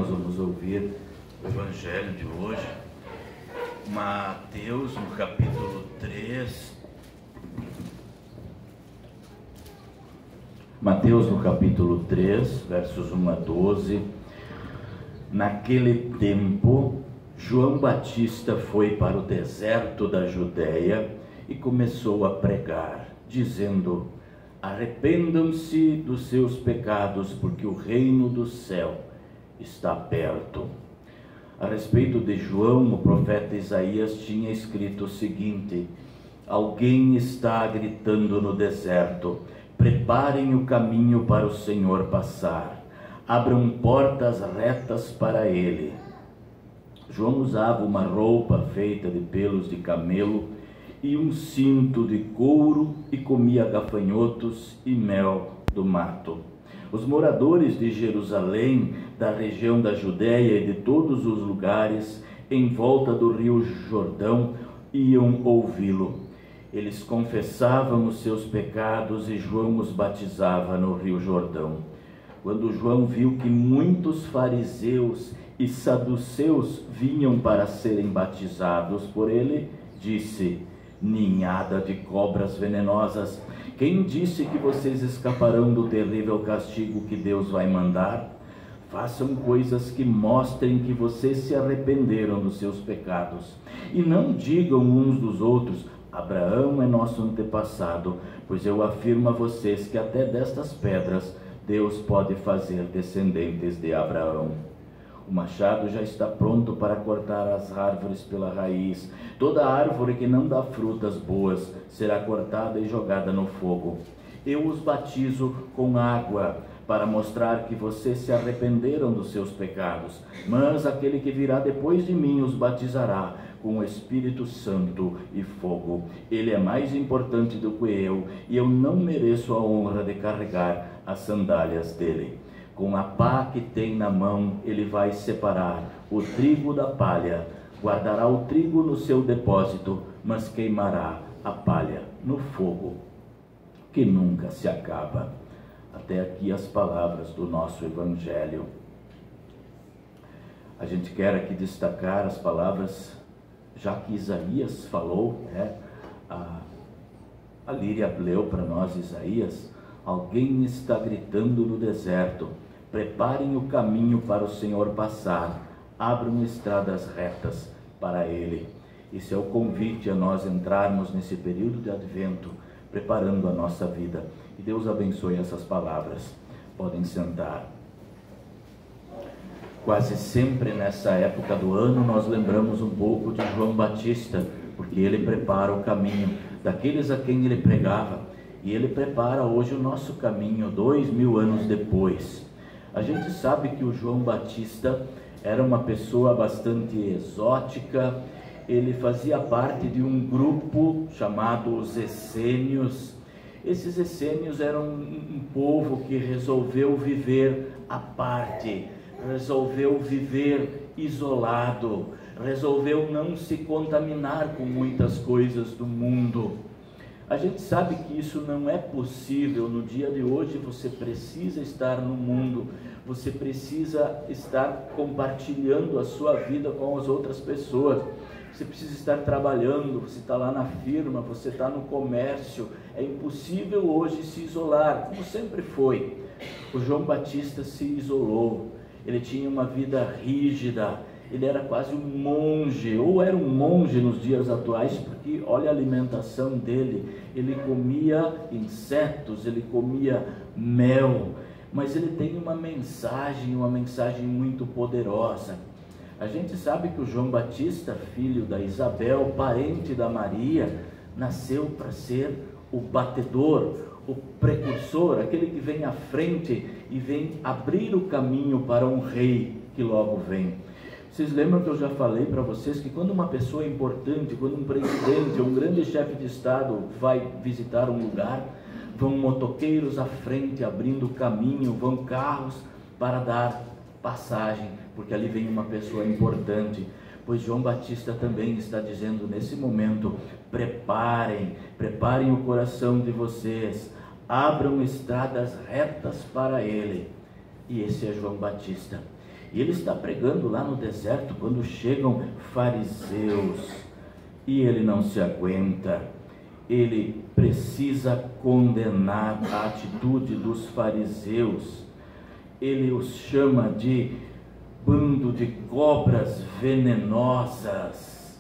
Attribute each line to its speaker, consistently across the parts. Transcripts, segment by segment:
Speaker 1: nós vamos ouvir o Evangelho de hoje, Mateus, no capítulo 3. Mateus, no capítulo 3, versos 1 a 12. Naquele tempo, João Batista foi para o deserto da Judéia e começou a pregar, dizendo: arrependam-se dos seus pecados, porque o reino do céu está perto. A respeito de João, o profeta Isaías tinha escrito o seguinte: alguém está gritando no deserto, preparem o caminho para o Senhor passar, abram portas retas para ele. João usava uma roupa feita de pelos de camelo e um cinto de couro e comia gafanhotos e mel do mato. Os moradores de Jerusalém, da região da Judéia e de todos os lugares em volta do rio Jordão iam ouvi-lo. Eles confessavam os seus pecados e João os batizava no rio Jordão. Quando João viu que muitos fariseus e saduceus vinham para serem batizados por ele, disse: ninhada de cobras venenosas, quem disse que vocês escaparão do terrível castigo que Deus vai mandar? Façam coisas que mostrem que vocês se arrependeram dos seus pecados. E não digam uns dos outros: Abraão é nosso antepassado, pois eu afirmo a vocês que até destas pedras Deus pode fazer descendentes de Abraão. O machado já está pronto para cortar as árvores pela raiz. Toda árvore que não dá frutas boas será cortada e jogada no fogo. Eu os batizo com água para mostrar que vocês se arrependeram dos seus pecados. Mas aquele que virá depois de mim os batizará com o Espírito Santo e fogo. Ele é mais importante do que eu, e eu não mereço a honra de carregar as sandálias dele. Com a pá que tem na mão, ele vai separar o trigo da palha, guardará o trigo no seu depósito, mas queimará a palha no fogo, que nunca se acaba. Até aqui as palavras do nosso Evangelho. A gente quer aqui destacar as palavras, já que Isaías falou, a Líria leu para nós Isaías: alguém está gritando no deserto, preparem o caminho para o Senhor passar, abram estradas retas para ele. Esse é o convite a nós entrarmos nesse período de advento, preparando a nossa vida. E Deus abençoe essas palavras. Podem sentar. Quase sempre nessa época do ano nós lembramos um pouco de João Batista, porque ele prepara o caminho daqueles a quem ele pregava, e ele prepara hoje o nosso caminho 2000 anos depois. A gente sabe que o João Batista era uma pessoa bastante exótica. Ele fazia parte de um grupo chamado os essênios. Esses essênios eram um povo que resolveu viver à parte, resolveu viver isolado, resolveu não se contaminar com muitas coisas do mundo. A gente sabe que isso não é possível. No dia de hoje você precisa estar no mundo, você precisa estar compartilhando a sua vida com as outras pessoas, você precisa estar trabalhando, você está lá na firma, você está no comércio. É impossível hoje se isolar, como sempre foi. O João Batista se isolou, ele tinha uma vida rígida, ele era quase um monge, ou era um monge nos dias atuais, porque olha a alimentação dele, ele comia insetos, ele comia mel, mas ele tem uma mensagem muito poderosa. A gente sabe que o João Batista, filho da Isabel, parente da Maria, nasceu para ser o batedor, o precursor, aquele que vem à frente e vem abrir o caminho para um rei que logo vem. Vocês lembram que eu já falei para vocês que quando uma pessoa importante, quando um presidente ou um grande chefe de estado vai visitar um lugar, vão motoqueiros à frente abrindo caminho, vão carros para dar passagem, porque ali vem uma pessoa importante. Pois João Batista também está dizendo nesse momento: preparem o coração de vocês, abram estradas retas para ele. E esse é João Batista. E ele está pregando lá no deserto quando chegam fariseus e ele não se aguenta. Ele precisa condenar a atitude dos fariseus. Ele os chama de bando de cobras venenosas.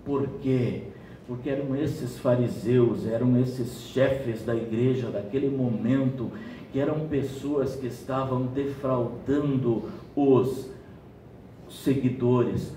Speaker 1: Por quê? Porque eram esses fariseus, eram esses chefes da igreja daquele momento, que eram pessoas que estavam defraudando os seguidores,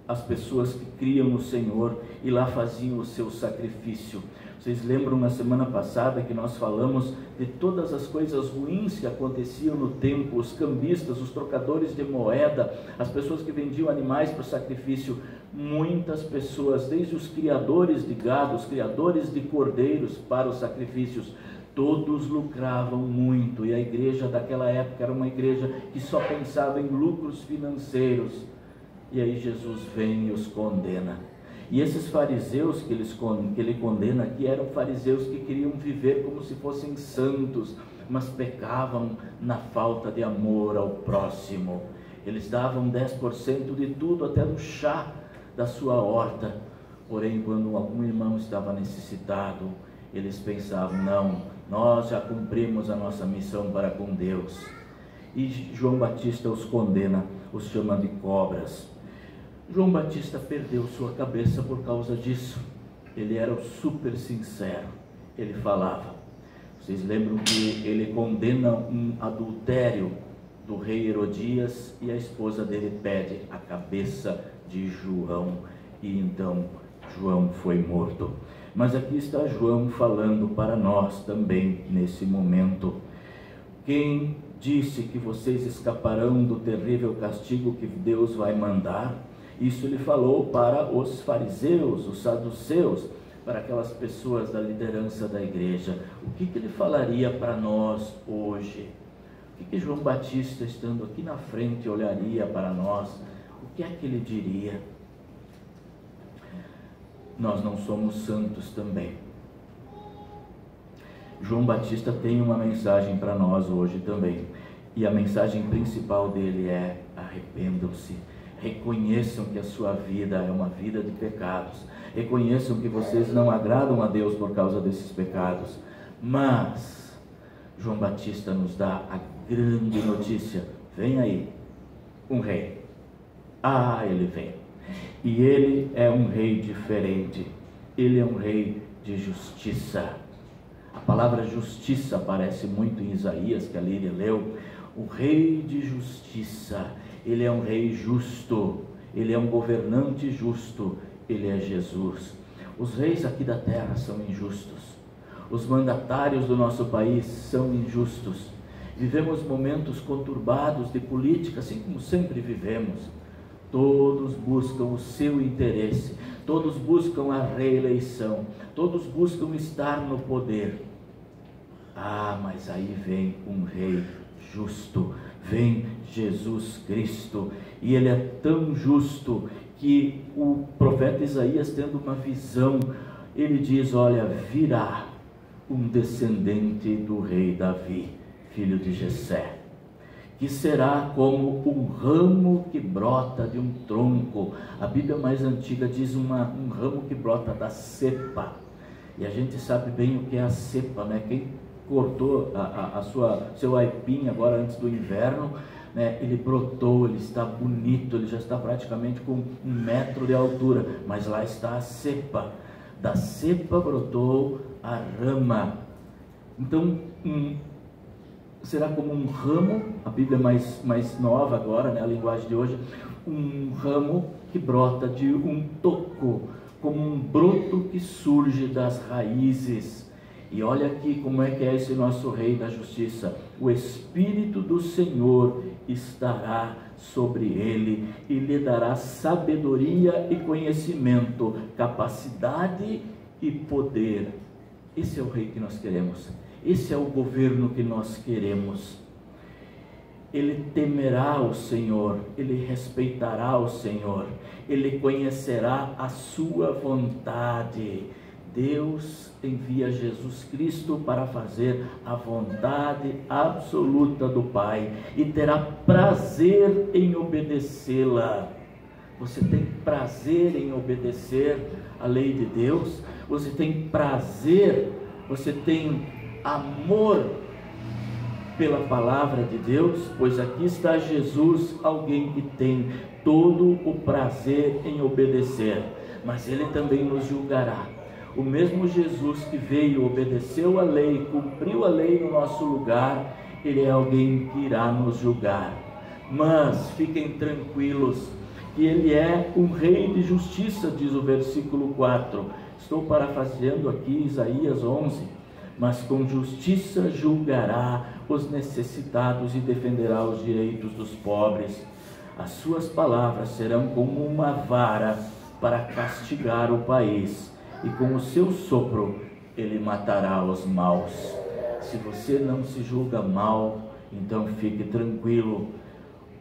Speaker 1: as pessoas que criam no Senhor e lá faziam o seu sacrifício. Vocês lembram na semana passada que nós falamos de todas as coisas ruins que aconteciam no templo, os cambistas, os trocadores de moeda, as pessoas que vendiam animais para o sacrifício. Muitas pessoas, desde os criadores de gado, os criadores de cordeiros para os sacrifícios, todos lucravam muito, e a igreja daquela época era uma igreja que só pensava em lucros financeiros. E aí Jesus vem e os condena. E esses fariseus que ele condena aqui eram fariseus que queriam viver como se fossem santos, mas pecavam na falta de amor ao próximo. Eles davam 10% de tudo, até no chá da sua horta. Porém, quando algum irmão estava necessitado, eles pensavam: não, nós já cumprimos a nossa missão para com Deus. E João Batista os condena, os chama de cobras. João Batista perdeu sua cabeça por causa disso. Ele era super sincero. Ele falava. Vocês lembram que ele condena um adultério do rei Herodias e a esposa dele pede a cabeça de João. E então João foi morto. Mas aqui está João falando para nós também nesse momento. Quem disse que vocês escaparão do terrível castigo que Deus vai mandar? Isso ele falou para os fariseus, os saduceus, para aquelas pessoas da liderança da igreja. O que ele falaria para nós hoje? O que João Batista, estando aqui na frente, olharia para nós? O que é que ele diria? Nós não somos santos também. João Batista tem uma mensagem para nós hoje também. E a mensagem principal dele é: arrependam-se. Reconheçam que a sua vida é uma vida de pecados. Reconheçam que vocês não agradam a Deus por causa desses pecados. Mas João Batista nos dá a grande notícia: vem aí um rei. Ele vem. E ele é um rei diferente. Ele é um rei de justiça. A palavra justiça aparece muito em Isaías, que a Líria leu. O rei de justiça. Ele é um rei justo, ele é um governante justo, ele é Jesus. Os reis aqui da terra são injustos, os mandatários do nosso país são injustos. Vivemos momentos conturbados de política, assim como sempre vivemos. Todos buscam o seu interesse, todos buscam a reeleição, todos buscam estar no poder. Mas aí vem um rei justo, vem Jesus Cristo, e ele é tão justo que o profeta Isaías, tendo uma visão, ele diz: olha, virá um descendente do rei Davi, filho de Jessé, que será como um ramo que brota de um tronco. A Bíblia mais antiga diz um ramo que brota da cepa, e a gente sabe bem o que é a cepa, né? Quem cortou seu aipim agora antes do inverno, né? Ele brotou, ele está bonito, ele já está praticamente com 1 metro de altura, mas lá está a cepa. Da cepa brotou a rama. Então será como um ramo, a Bíblia mais nova agora, né? A linguagem de hoje, um ramo que brota de um toco, como um broto que surge das raízes. E olha aqui como é que é esse nosso rei da justiça: o Espírito do Senhor estará sobre ele e lhe dará sabedoria e conhecimento, capacidade e poder. Esse é o rei que nós queremos, esse é o governo que nós queremos. Ele temerá o Senhor, ele respeitará o Senhor, ele conhecerá a sua vontade. Deus envia Jesus Cristo para fazer a vontade absoluta do Pai e terá prazer em obedecê-la. Você tem prazer em obedecer a lei de Deus? Você tem prazer, você tem amor pela palavra de Deus? Pois aqui está Jesus, alguém que tem todo o prazer em obedecer, mas Ele também nos julgará. O mesmo Jesus que veio, obedeceu a lei, cumpriu a lei no nosso lugar, Ele é alguém que irá nos julgar. Mas fiquem tranquilos, que Ele é um rei de justiça, diz o versículo 4. Estou parafraseando aqui Isaías 11. Mas com justiça julgará os necessitados e defenderá os direitos dos pobres. As suas palavras serão como uma vara para castigar o país, e com o seu sopro Ele matará os maus. Se você não se julga mal, então fique tranquilo,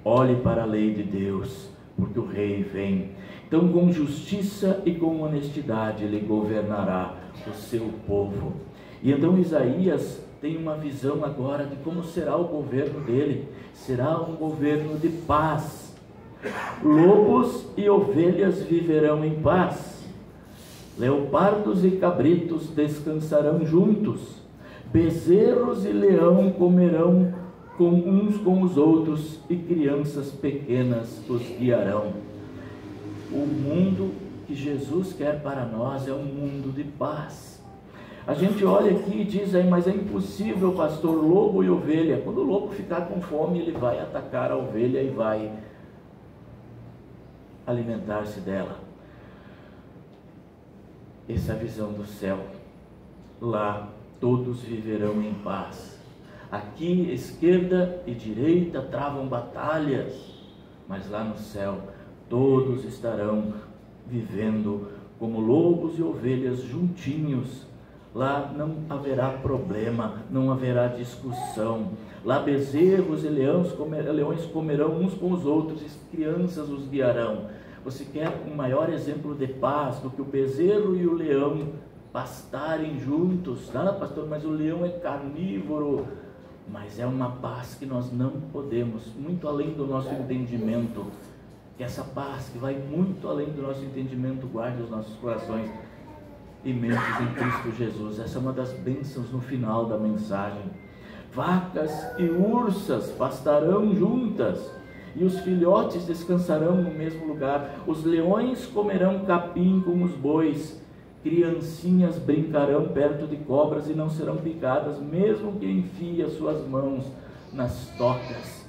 Speaker 1: olhe para a lei de Deus, porque o rei vem. Então, com justiça e com honestidade Ele governará o seu povo. E então Isaías tem uma visão agora de como será o governo dele. Será um governo de paz. Lobos e ovelhas viverão em paz. Leopardos e cabritos descansarão juntos. Bezerros e leão comerão uns com os outros, e crianças pequenas os guiarão. O mundo que Jesus quer para nós é um mundo de paz. A gente olha aqui e diz aí, mas é impossível, pastor, lobo e ovelha. Quando o lobo ficar com fome, ele vai atacar a ovelha e vai alimentar-se dela. Essa é a visão do céu. Lá todos viverão em paz. Aqui esquerda e direita travam batalhas, mas lá no céu todos estarão vivendo como lobos e ovelhas juntinhos. Lá não haverá problema, não haverá discussão. Lá bezerros e leões comerão uns com os outros, e crianças os guiarão. Você quer um maior exemplo de paz do que o bezerro e o leão pastarem juntos? Ah, pastor, mas o leão é carnívoro. Mas é uma paz que nós não podemos, muito além do nosso entendimento, que essa paz que vai muito além do nosso entendimento, guarde os nossos corações e mentes em Cristo Jesus. Essa é uma das bênçãos no final da mensagem. Vacas e ursas pastarão juntas, e os filhotes descansarão no mesmo lugar. Os leões comerão capim com os bois, criancinhas brincarão perto de cobras e não serão picadas, mesmo que enfie as suas mãos nas tocas.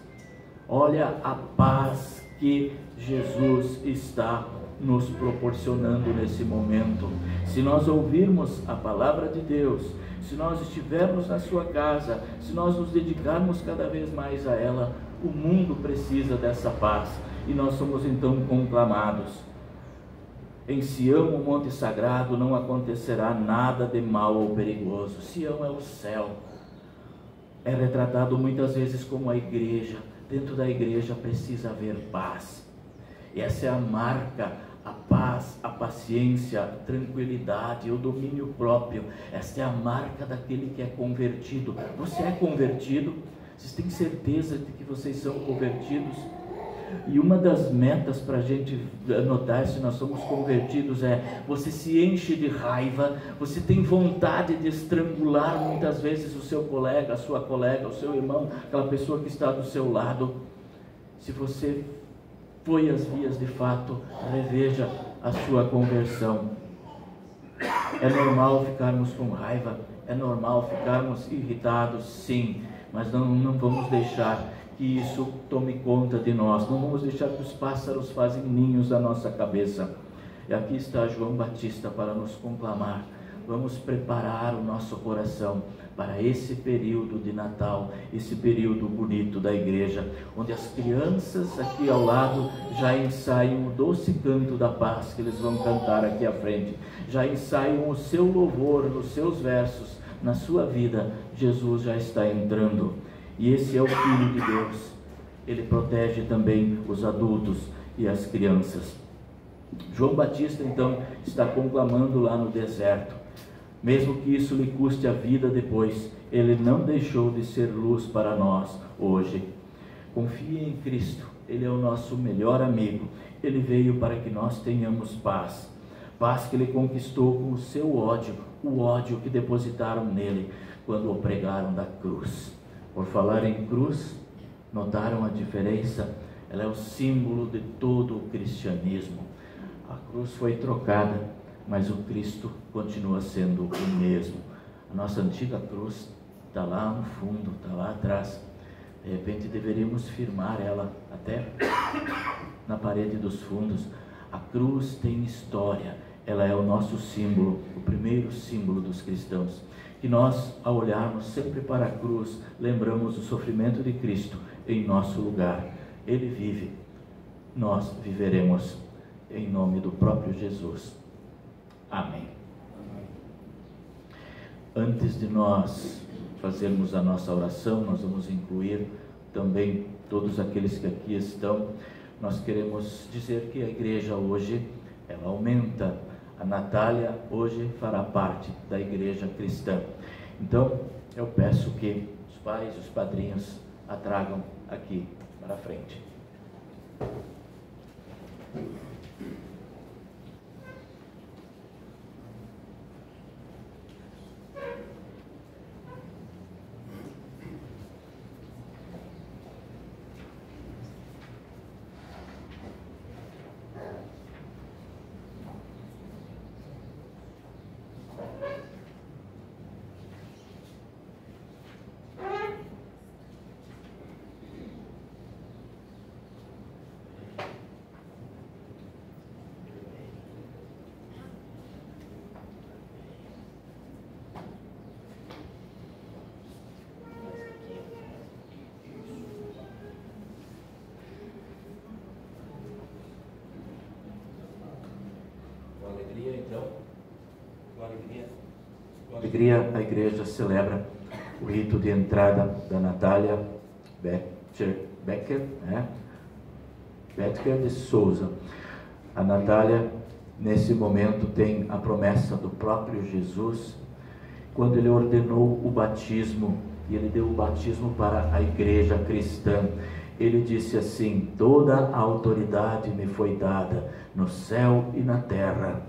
Speaker 1: Olha a paz que Jesus está nos proporcionando nesse momento. Se nós ouvirmos a palavra de Deus, se nós estivermos na sua casa, se nós nos dedicarmos cada vez mais a ela, o mundo precisa dessa paz, e nós somos então conclamados. Em Sião, o monte sagrado, não acontecerá nada de mal ou perigoso. Sião é o céu. É retratado muitas vezes como a igreja. Dentro da igreja precisa haver paz. E essa é a marca, a paz, a paciência, a tranquilidade, o domínio próprio. Essa é a marca daquele que é convertido. Você é convertido? Vocês têm certeza de que vocês são convertidos? E uma das metas para a gente notar se nós somos convertidos é: você se enche de raiva, você tem vontade de estrangular muitas vezes o seu colega, a sua colega, o seu irmão, aquela pessoa que está do seu lado. Se você foi às vias de fato, reveja a sua conversão. É normal ficarmos com raiva, é normal ficarmos irritados, sim, mas não vamos deixar que isso tome conta de nós. Não vamos deixar que os pássaros façam ninhos na nossa cabeça. E aqui está João Batista para nos conclamar. Vamos preparar o nosso coração para esse período de Natal, esse período bonito da igreja, onde as crianças aqui ao lado já ensaiam o doce canto da paz que eles vão cantar aqui à frente, já ensaiam o seu louvor nos seus versos. Na sua vida, Jesus já está entrando. E esse é o Filho de Deus. Ele protege também os adultos e as crianças. João Batista então está conclamando lá no deserto. Mesmo que isso lhe custe a vida depois, Ele não deixou de ser luz para nós hoje. Confie em Cristo, Ele é o nosso melhor amigo. Ele veio para que nós tenhamos paz. Paz que Ele conquistou com o seu ódio, o ódio que depositaram nele quando o pregaram da cruz. Por falar em cruz, notaram a diferença? Ela é o símbolo de todo o cristianismo. A cruz foi trocada, mas o Cristo continua sendo o mesmo. A nossa antiga cruz está lá no fundo, está lá atrás. De repente deveríamos firmar ela até na parede dos fundos. A cruz tem história, ela é o nosso símbolo, o primeiro símbolo dos cristãos. Que nós, ao olharmos sempre para a cruz, lembramos do sofrimento de Cristo em nosso lugar. Ele vive, nós viveremos em nome do próprio Jesus. Amém. Antes de nós fazermos a nossa oração, nós vamos incluir também todos aqueles que aqui estão. Nós queremos dizer que a igreja hoje, ela aumenta. A Natália hoje fará parte da igreja cristã. Então, eu peço que os pais, os padrinhos, a tragam aqui para frente. Com alegria, a igreja celebra o rito de entrada da Natália Becker de Souza. A Natália, nesse momento, tem a promessa do próprio Jesus, quando ele ordenou o batismo, e ele deu o batismo para a igreja cristã. Ele disse assim: toda a autoridade me foi dada no céu e na terra.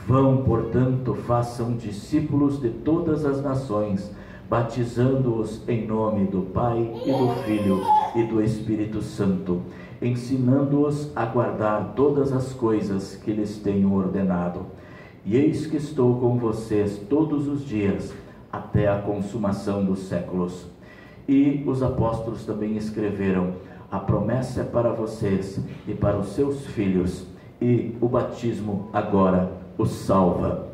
Speaker 1: Vão, portanto, façam discípulos de todas as nações, batizando-os em nome do Pai e do Filho e do Espírito Santo, ensinando-os a guardar todas as coisas que lhes tenho ordenado. E eis que estou com vocês todos os dias, até a consumação dos séculos. E os apóstolos também escreveram: a promessa é para vocês e para os seus filhos, e o batismo agora os salva.